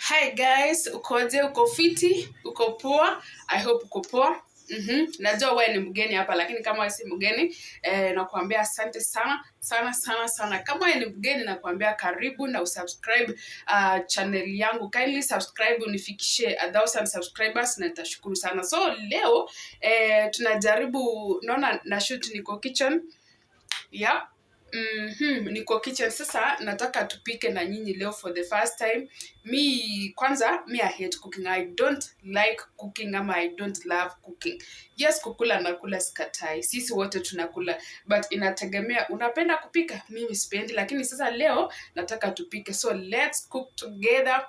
Hi guys, ukoje? Uko fiti? Uko poa? I hope uko poa. Najua wewe ni mgeni hapa, lakini kama wewe si mgeni nakuambia asante sana sana sana sana. Kama wewe ni mgeni nakuambia karibu na usubscribe channel yangu. Kindly subscribe unifikishie 1000 subscribers na nitashukuru sana. So leo tunajaribu, naona na shoot niko kitchen. Yeah. Niko kitchen sasa, nataka tupike na nyinyi leo for the first time. Me I hate cooking. I don't like cooking ama I don't love cooking. Yes, kukula nakula sikatai. Sisi wote tunakula, but inategemea unapenda kupika. Mimi sipendi, lakini sasa leo nataka tupike. So let's cook together.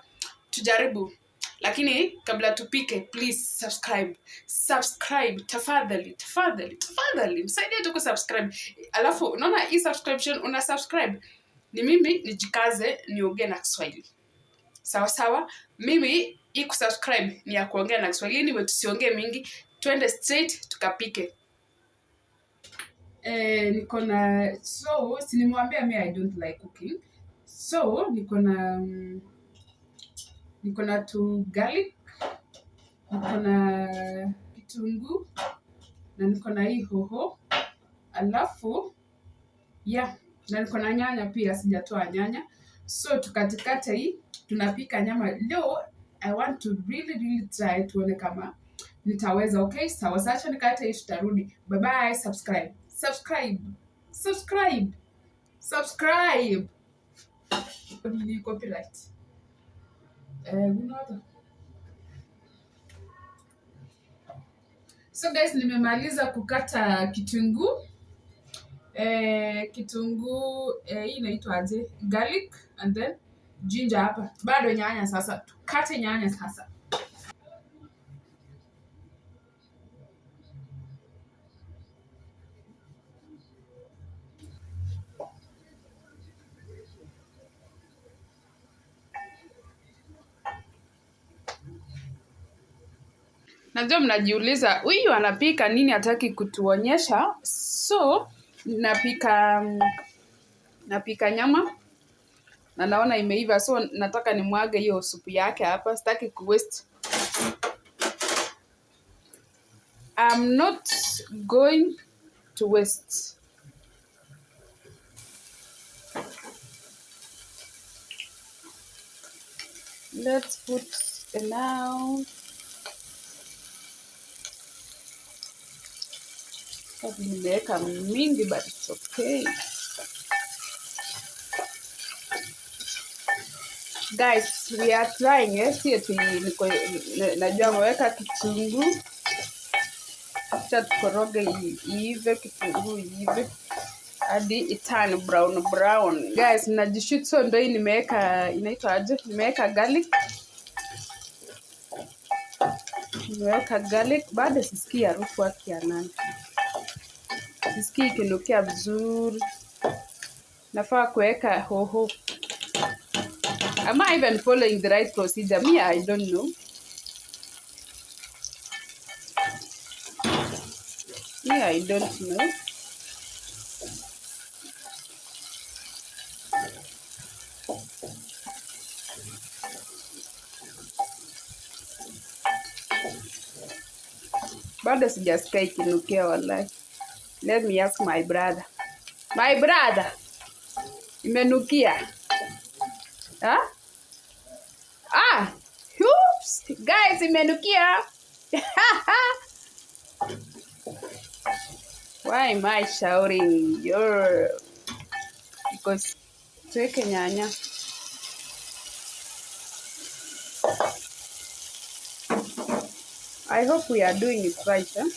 Tujaribu. Lakini kabla tupike, please subscribe tafadhali msaidie tu kusubscribe. Alafu unaona hii subscription una subscribe ni mimi nijikaze niongee na Kiswahili sawa sawa. Mimi hii kusubscribe ni ya kuongea na Kiswahili, ni tusiongee mingi, twende straight tukapike. Niko na si nimwambia me I don't like cooking, so niko na tu garlic, niko na kitunguu na niko na hii hoho, alafu na niko na nyanya pia, sijatoa nyanya. So tukatikate hii, tunapika nyama leo. I want to really try, tuone kama nitaweza. Okay, sawa, sasa nikate hii, tutarudi. Bye bye. Subscribe. Ni copyright. So guys, nimemaliza kukata kitunguu. Hii inaitwa aje? Garlic and then ginger hapa. Bado nyanya sasa. Tukate nyanya sasa. Najua mnajiuliza huyu anapika nini, hataki kutuonyesha. So napika nyama na naona imeiva, so nataka nimwage hiyo supu yake hapa. Sitaki kuwaste. I'm not going to waste. Let's put now. Nimeweka mingi, but it's okay. Guys, we are trying. Najua mweka kitunguu. Acha tukoroge iive, kitunguu iive hadi itani brown. Guys, najishoot, so ndio hii nimeweka, inaitwa aje? Nimeweka garlic. Bado sisikii harufu yake ya nani. Sisikii ikinukia vizuri. Nafaa kuweka hoho. Am I even following the right procedure? Me, I don't know. Bado sijasikia ikinukia wallahi. Let me ask my brother. My brother, imenukia? Oops. Guys, imenukia. Why am I shouting? Because tuweke nyanya. I hope we are doing it right, huh?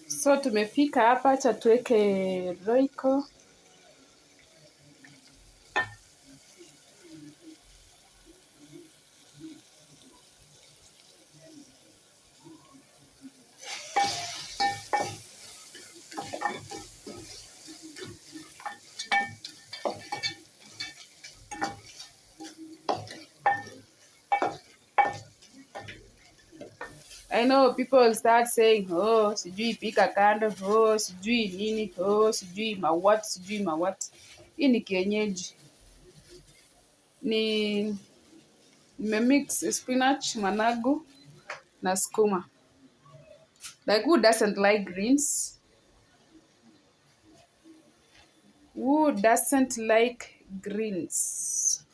So tumefika hapa, acha tuweke Royco. I know people will start saying, oh, sijui pika kando, oh, sijui nini, oh, sijui mawat, sijui mawat. Hii ni kienyeji. Ni nimemix spinach, managu na skuma. Like, who doesn't like greens? Who doesn't like greens?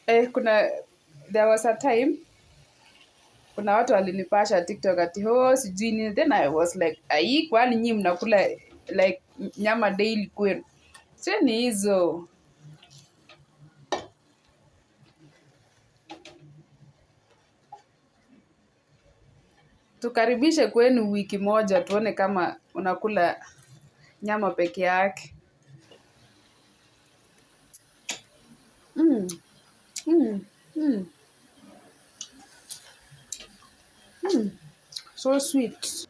There was a time kuna watu walinipasha TikTok ati sijui nini, then I was like, ai, kwani nyinyi mnakula like nyama daily kwenu? Cheni hizo. Tukaribishe kwenu wiki moja tuone kama unakula nyama peke yake. Mm. Mm. Mm. Mm. So sweet.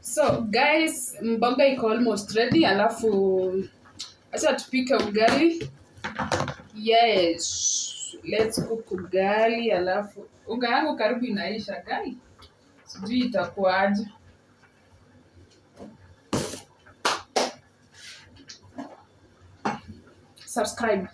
So guys, mboga iko almost ready, alafu acha tupike ugali. Yes, let's cook ugali, alafu unga yangu karibu inaisha guys. Sijui itakuwaje. Subscribe.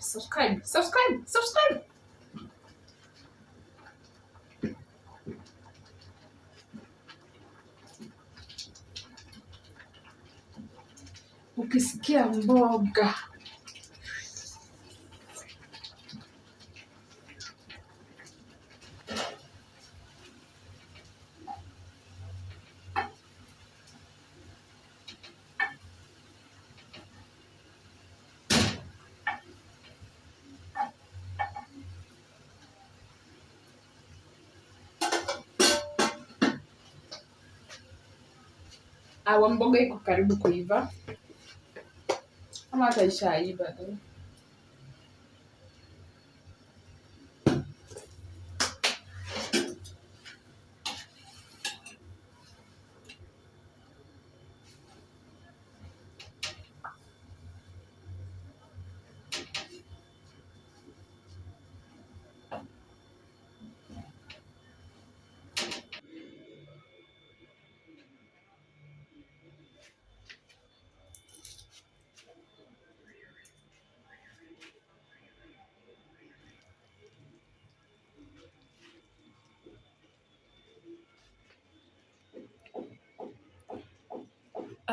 Ukisikia mboga mboga iko karibu kuiva. Ama hata ishaiva tu.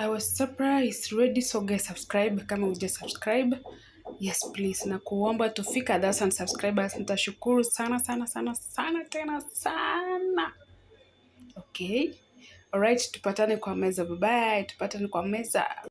I was surprised. Ready, so guys, subscribe kama uja subscribe. Yes please, na kuomba tufika 1000 subscribers, nitashukuru sana tena sana. Okay. Alright, tupatane kwa meza. Bye bye. Tupatane kwa meza.